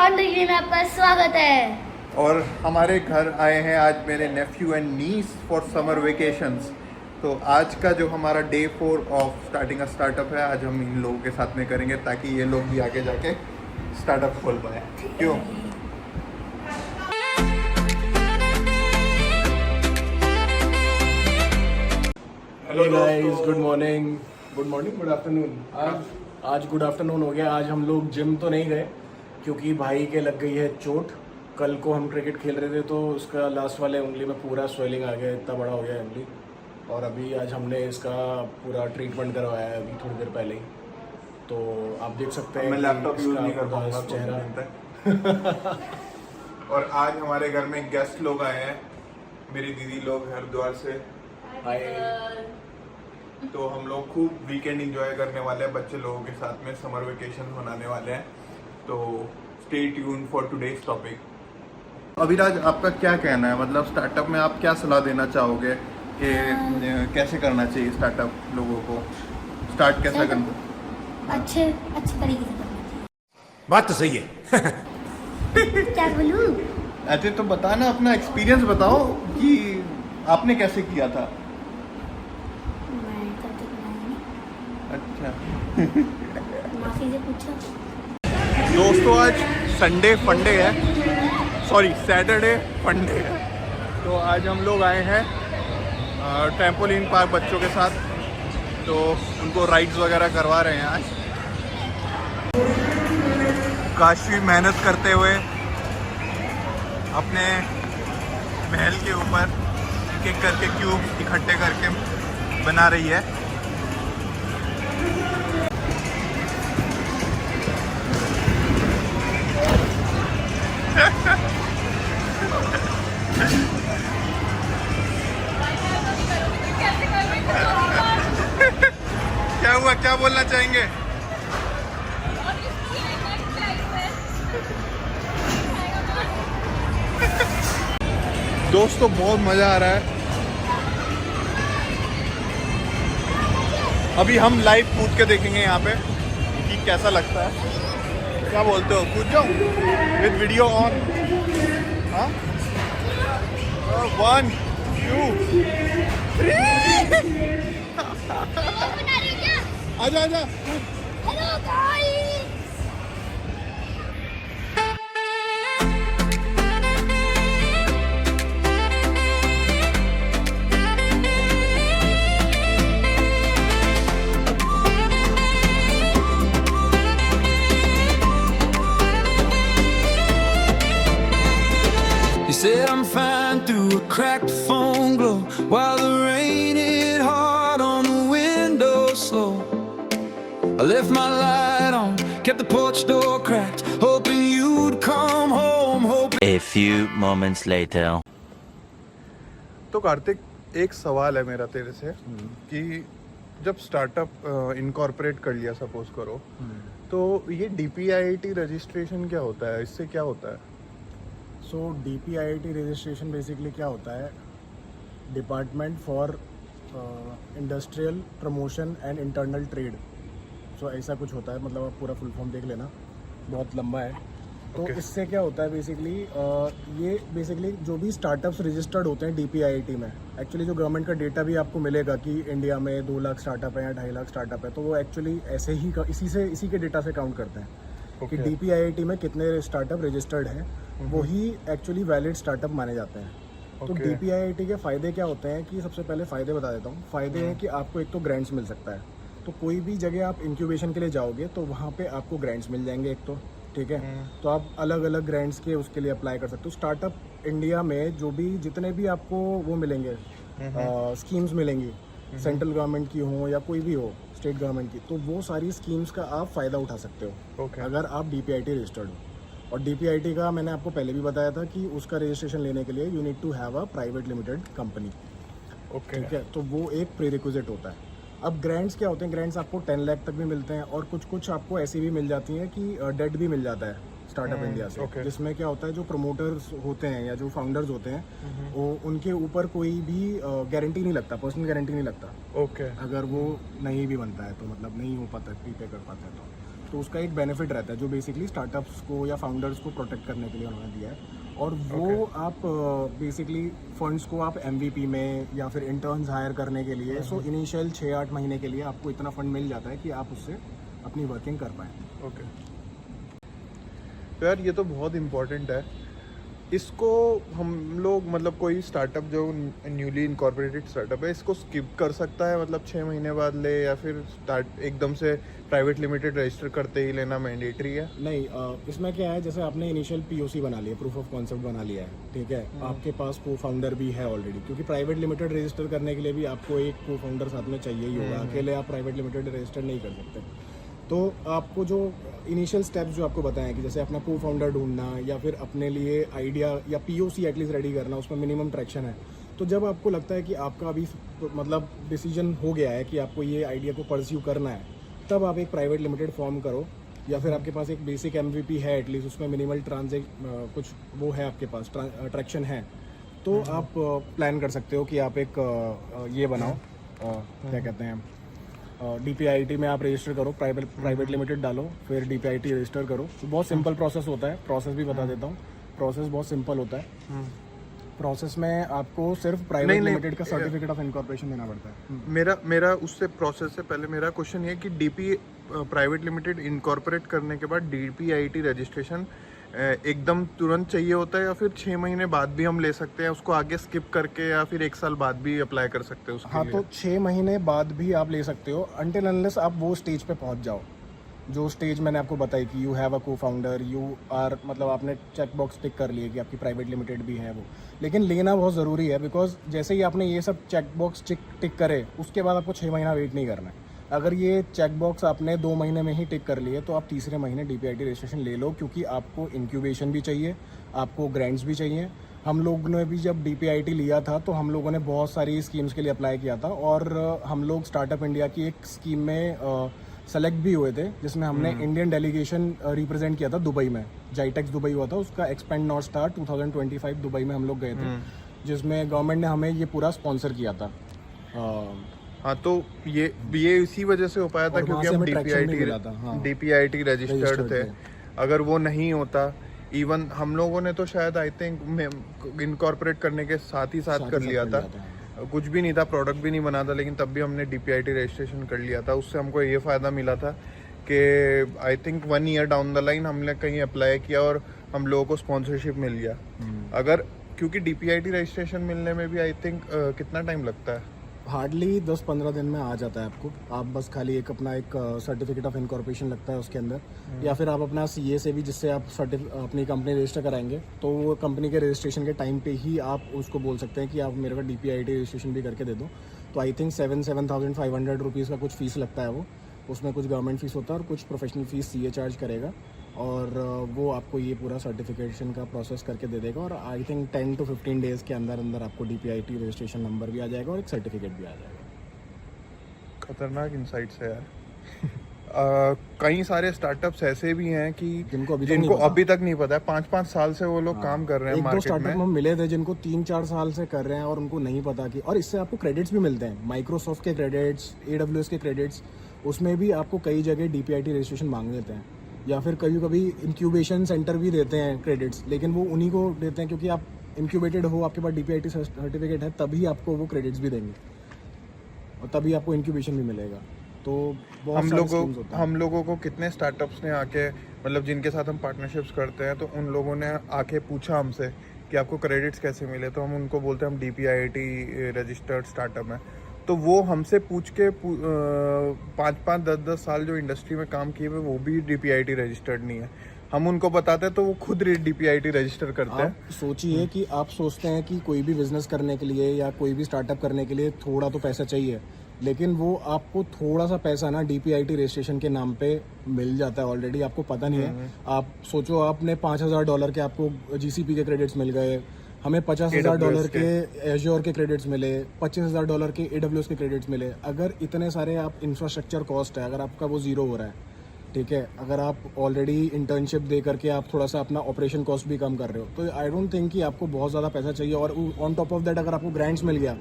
Foundation में आपका स्वागत है। और हमारे घर आए हैं आज मेरे nephew and niece for summer vacations. तो आज का जो हमारा day 4 of starting a startup है, आज हम इन लोगों के साथ में करेंगे ताकि ये लोग भी आगे जाके स्टार्टअप खोल पाए। क्यों? Hello guys, good morning, good afternoon. आज गुड आफ्टरनून हो गया। आज हम लोग जिम तो नहीं गए क्योंकि भाई के लग गई है चोट। कल को हम क्रिकेट खेल रहे थे तो उसका लास्ट वाले उंगली में पूरा स्वेलिंग आ गया, इतना बड़ा हो गया उंगली। और अभी आज हमने इसका पूरा ट्रीटमेंट करवाया है अभी थोड़ी देर पहले ही। तो आप देख सकते हैं मैं लैपटॉप यूज नहीं कर पाऊंगा चेहरा। और आज हमारे घर में गेस्ट लोग आए हैं, मेरी दीदी लोग हरिद्वार से। तो हम लोग खूब वीकेंड एंजॉय करने वाले हैं बच्चे लोगों के साथ में, समर वेकेशन मनाने वाले हैं। तो stay tune for today's topic. Abhiraj, आपका क्या कहना है, मतलब स्टार्टअप में आप क्या सलाह देना चाहोगे कि कैसे करना चाहिए स्टार्टअप, लोगों को स्टार्ट कैसा करना? अच्छे तरीके से करना चाहिए। बात तो सही है। क्या बोलूं? ऐसे तो बताना, अपना एक्सपीरियंस बताओ कि आपने कैसे किया था। मैं कभी बनाया अच्छा। नहीं, माफी से पूछो। दोस्तों, आज संडे फंडे है, सॉरी सैटरडे फंडे है। तो आज हम लोग आए हैं ट्रैम्पोलिन पार्क बच्चों के साथ। तो उनको राइड्स वगैरह करवा रहे हैं आज। काशी मेहनत करते हुए अपने महल के ऊपर एक एक करके क्यूब इकट्ठे करके बना रही है। क्या हुआ, क्या बोलना चाहेंगे? दोस्तों, बहुत मजा आ रहा है। अभी हम लाइव कूद के देखेंगे यहाँ पे कि कैसा लगता है। क्या बोलते हो, कूद जाओ विद वीडियो ऑन? हाँ, 1 2 3। आजा आजा। Hello guys. You said I'm fine through a cracked phone glow while the rain hit hard on the windowsill. I left my light on, kept the porch door cracked, hoping you'd come home. A few moments later. तो कार्तिक, एक सवाल है मेरा तेरे से कि जब startup incorporate कर लिया, सपोज करो, तो ये DPIIT रजिस्ट्रेशन क्या होता है, इससे क्या होता है? सो DPIIT रजिस्ट्रेशन बेसिकली क्या होता है? Department for industrial promotion and internal trade. So ऐसा कुछ होता है, मतलब आप पूरा फुल फॉर्म देख लेना, बहुत लंबा है। तो Okay. इससे क्या होता है बेसिकली, ये बेसिकली जो भी स्टार्टअप्स रजिस्टर्ड होते हैं DPIIT में, एक्चुअली जो गवर्नमेंट का डेटा भी आपको मिलेगा कि इंडिया में 2 लाख स्टार्टअप है या 2.5 लाख स्टार्टअप है, तो वो एक्चुअली ऐसे ही इसी के डेटा से काउंट करते हैं कि Okay. DPIIT में कितने स्टार्टअप रजिस्टर्ड हैं, वही एक्चुअली वैलिड स्टार्टअप माने जाते हैं। तो Okay. DPIIT के फ़ायदे क्या होते हैं कि सबसे पहले फ़ायदे बता देता हूँ। फ़ायदे हैं कि आपको एक तो ग्रांट्स मिल सकता है, तो कोई भी जगह आप इंक्यूबेशन के लिए जाओगे तो वहाँ पे आपको ग्रांट्स मिल जाएंगे एक तो, ठीक है। तो आप अलग अलग ग्रांट्स के उसके लिए अप्लाई कर सकते हो। स्टार्टअप इंडिया में जो भी जितने भी आपको वो मिलेंगे, स्कीम्स मिलेंगी, सेंट्रल गवर्नमेंट की हो या कोई भी हो, स्टेट गवर्नमेंट की, तो वो सारी स्कीम्स का आप फ़ायदा उठा सकते हो Okay. अगर आप DPIIT रजिस्टर्ड हो। और DPIIT का मैंने आपको पहले भी बताया था कि उसका रजिस्ट्रेशन लेने के लिए you need to have a private limited company, okay. ठीक है। तो वो एक प्रीरिक्विजिट होता है। अब ग्रांट्स क्या होते हैं? ग्रांट्स आपको 10 लाख तक भी मिलते हैं और कुछ आपको ऐसी भी मिल जाती हैं कि डेट भी मिल जाता है स्टार्टअप इंडिया से। okay. जिसमें क्या होता है, जो प्रमोटर्स होते हैं या जो फाउंडर्स होते हैं वो उनके ऊपर कोई भी गारंटी नहीं लगता, पर्सनल गारंटी नहीं लगता। ओके। अगर वो नहीं भी बनता है तो, मतलब नहीं हो पाता, प्रीपे कर पाते हैं तो उसका एक बेनिफिट रहता है जो बेसिकली स्टार्टअप्स को या फाउंडर्स को प्रोटेक्ट करने के लिए उन्होंने दिया है। और वो आप बेसिकली फंड्स को आप MVP में या फिर इंटर्न्स हायर करने के लिए सो इनिशियल 6-8 महीने के लिए आपको इतना फंड मिल जाता है कि आप उससे अपनी वर्किंग कर पाएँ। ओके, तो यार ये तो बहुत इम्पोर्टेंट है। इसको हम लोग मतलब कोई स्टार्टअप जो न्यूली इनकॉर्पोरेटेड स्टार्टअप है इसको स्किप कर सकता है, मतलब 6 महीने बाद ले, या फिर स्टार्ट एकदम से प्राइवेट लिमिटेड रजिस्टर करते ही लेना मैंडेटरी है? नहीं, इसमें क्या है, जैसे आपने इनिशियल POC बना लिया, प्रूफ ऑफ कॉन्सेप्ट बना लिया है, ठीक है, आपके पास को फाउंडर भी है ऑलरेडी, क्योंकि प्राइवेट लिमिटेड रजिस्टर करने के लिए भी आपको एक को फाउंडर साथ में चाहिए ही होगा, अकेले आप प्राइवेट लिमिटेड रजिस्टर नहीं कर सकते। तो आपको जो इनिशियल स्टेप्स जो आपको बताएं कि जैसे अपना को फाउंडर ढूंढना या फिर अपने लिए आइडिया या POC एटलीस्ट रेडी करना, उसमें मिनिमम ट्रैक्शन है। तो जब आपको लगता है कि आपका अभी मतलब डिसीजन हो गया है कि आपको ये आइडिया को परस्यू करना है, तब आप एक प्राइवेट लिमिटेड फॉर्म करो, या फिर आपके पास एक बेसिक MVP है एटलीस्ट, उसमें मिनिमल कुछ वो है आपके पास, ट्रैक्शन है, तो आप प्लान कर सकते हो कि आप एक ये बनाओ, क्या कहते हैं, DPIIT में आप रजिस्टर करो, प्राइवेट लिमिटेड डालो, फिर DPIIT रजिस्टर करो। तो बहुत सिंपल प्रोसेस होता है, प्रोसेस भी बता देता हूँ, प्रोसेस बहुत सिंपल होता है। प्रोसेस में आपको सिर्फ प्राइवेट लिमिटेड का सर्टिफिकेट ऑफ इनकॉर्पोरेशन देना पड़ता है। मेरा उससे प्रोसेस से पहले मेरा क्वेश्चन ये कि प्राइवेट लिमिटेड इनकॉर्पोरेट करने के बाद DPIIT रजिस्ट्रेशन एकदम तुरंत चाहिए होता है, या फिर 6 महीने बाद भी हम ले सकते हैं उसको, आगे स्किप करके, या फिर 1 साल बाद भी अप्लाई कर सकते हैं उसके हाँ, लिए? तो 6 महीने बाद भी आप ले सकते हो, अनटिल अनलेस आप वो स्टेज पे पहुंच जाओ जो स्टेज मैंने आपको बताई कि यू हैव अ को फाउंडर, यू आर, मतलब आपने चेक बॉक्स टिक कर लिए कि आपकी प्राइवेट लिमिटेड भी है वो। लेकिन लेना बहुत ज़रूरी है, बिकॉज जैसे ही आपने ये सब चेक बॉक्स टिक करे, उसके बाद आपको 6 महीना वेट नहीं करना है। अगर ये चेक बॉक्स आपने 2 महीने में ही टिक कर लिए, तो आप तीसरे महीने DPIIT रजिस्ट्रेशन ले लो, क्योंकि आपको इंक्यूबेशन भी चाहिए, आपको ग्रांट्स भी चाहिए। हम लोग ने भी जब DPIIT लिया था तो हम लोगों ने बहुत सारी स्कीम्स के लिए अप्लाई किया था, और हम लोग स्टार्टअप इंडिया की एक स्कीम में सेलेक्ट भी हुए थे, जिसमें हमने इंडियन डेलीगेशन रिप्रेजेंट किया था दुबई में। जाइटेक्स दुबई हुआ था, उसका एक्सपेंड नॉर्थ स्टार 2025 दुबई में हम लोग गए थे, जिसमें गवर्नमेंट ने हमें ये पूरा स्पॉन्सर किया था। हाँ, तो ये इसी वजह से हो पाया था क्योंकि हम DPIIT रजिस्टर्ड थे। अगर वो नहीं होता, इवन हम लोगों ने तो शायद आई थिंक इनकॉर्पोरेट करने के साथ ही कर लिया था, कुछ भी नहीं था, प्रोडक्ट भी नहीं बना था, लेकिन तब भी हमने DPIIT रजिस्ट्रेशन कर लिया था। उससे हमको ये फ़ायदा मिला था कि I think 1 year down the line हमने कहीं अप्लाई किया और हम लोगों को स्पॉन्सरशिप मिल गया। अगर क्योंकि DPIIT रजिस्ट्रेशन मिलने में भी आई थिंक कितना टाइम लगता है? हार्डली 10-15 दिन में आ जाता है आपको। आप बस खाली अपना एक सर्टिफिकेट ऑफ इनकॉर्पोरेशन लगता है उसके अंदर, या फिर आप अपना CA से भी, जिससे आप अपनी कंपनी रजिस्टर कराएंगे, तो वो कंपनी के रजिस्ट्रेशन के टाइम पे ही आप उसको बोल सकते हैं कि आप मेरे को DPIIT रजिस्ट्रेशन भी करके दे दो। तो आई थिंक 7,500 रुपीज़ का कुछ फ़ीस लगता है वो, उसमें कुछ गवर्नमेंट फ़ीस होता है और कुछ प्रोफेशनल फ़ीस CA चार्ज करेगा, और वो आपको ये पूरा सर्टिफिकेशन का प्रोसेस करके दे देगा। और आई थिंक 10 to 15 डेज़ के अंदर अंदर आपको DPIIT रजिस्ट्रेशन नंबर भी आ जाएगा और एक सर्टिफिकेट भी आ जाएगा। खतरनाक इनसाइट्स है यार। कई सारे स्टार्टअप्स ऐसे भी हैं कि जिनको अभी तक नहीं पता है, 5-5 साल से वो लोग काम कर रहे हैं मार्केट में। 1-2 स्टार्टअप में मिले थे जिनको 3-4 साल से कर रहे हैं और उनको नहीं पता कि, और इससे आपको क्रेडिट्स भी मिलते हैं, माइक्रोसॉफ्ट के क्रेडिट्स, AWS के क्रेडिट्स, उसमें भी आपको कई जगह DPIIT रजिस्ट्रेशन मांग लेते हैं, या फिर कभी इंक्यूबेशन सेंटर भी देते हैं क्रेडिट्स, लेकिन वो उन्हीं को देते हैं क्योंकि आप इंक्यूबेटेड हो, आपके पास DPIIT सर्टिफिकेट है, तभी आपको वो क्रेडिट्स भी देंगे और तभी आपको इंक्यूबेशन भी मिलेगा। तो हम लोगों को कितने स्टार्टअप्स ने आके, मतलब जिनके साथ हम पार्टनरशिप्स करते हैं, तो उन लोगों ने आके पूछा हमसे कि आपको क्रेडिट्स कैसे मिले, तो हम उनको बोलते हैं हम DPIIT रजिस्टर्ड स्टार्टअप हैं। तो वो हमसे पूछ के 5-5, 10-10 साल जो इंडस्ट्री में काम किए हुए, वो भी DPIIT रजिस्टर्ड नहीं है। हम उनको बताते हैं तो वो खुद DPIIT रजिस्टर करते हैं। सोचिए कि आप सोचते हैं कि कोई भी बिजनेस करने के लिए या कोई भी स्टार्टअप करने के लिए थोड़ा तो पैसा चाहिए, लेकिन वो आपको थोड़ा सा पैसा ना DPIIT रजिस्ट्रेशन के नाम पे मिल जाता है ऑलरेडी, आपको पता नहीं है। आप सोचो, आपने $5,000 के आपको GCP के क्रेडिट्स मिल गए, हमें $50,000 के एज्योर के क्रेडिट्स मिले, $25,000 के AWS के क्रेडिट्स मिले। अगर इतने सारे आप इंफ्रास्ट्रक्चर कॉस्ट है, अगर आपका वो ज़ीरो हो रहा है, ठीक है, अगर आप ऑलरेडी इंटर्नशिप दे करके आप थोड़ा सा अपना ऑपरेशन कॉस्ट भी कम कर रहे हो, तो आई डोंट थिंक कि आपको बहुत ज़्यादा पैसा चाहिए। और ऑन टॉप ऑफ दैट अगर आपको ग्रांट्स मिल गया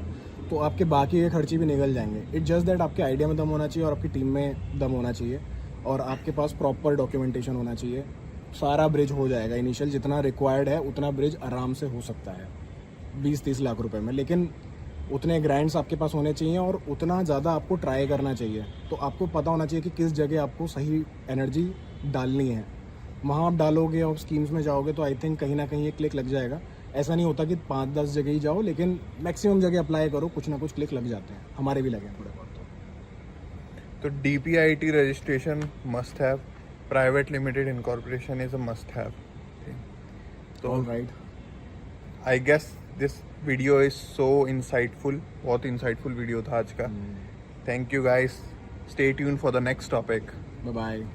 तो आपके बाकी के खर्चे भी निकल जाएंगे। इट जस्ट दैट आपके आइडिया में दम होना चाहिए और आपकी टीम में दम होना चाहिए। और आपके पास प्रॉपर डॉक्यूमेंटेशन होना चाहिए। सारा ब्रिज हो जाएगा, इनिशियल जितना रिक्वायर्ड है उतना ब्रिज आराम से हो सकता है 20-30 लाख रुपए में, लेकिन उतने ग्रांट्स आपके पास होने चाहिए और उतना ज़्यादा आपको ट्राई करना चाहिए। तो आपको पता होना चाहिए कि किस जगह आपको सही एनर्जी डालनी है, वहाँ आप डालोगे और स्कीम्स में जाओगे तो आई थिंक कहीं ना कहीं एक क्लिक लग जाएगा। ऐसा नहीं होता कि 5-10 जगह ही जाओ, लेकिन मैक्सिमम जगह अप्लाई करो, कुछ ना कुछ क्लिक लग जाते हैं। हमारे भी लगे हैं थोड़े बहुत। तो DPIIT registration must have, private limited incorporation is a must have. तो all right, I guess this video is so insightful, बहुत insightful video था आज का. Thank you guys. Stay tuned for the next topic. Bye bye.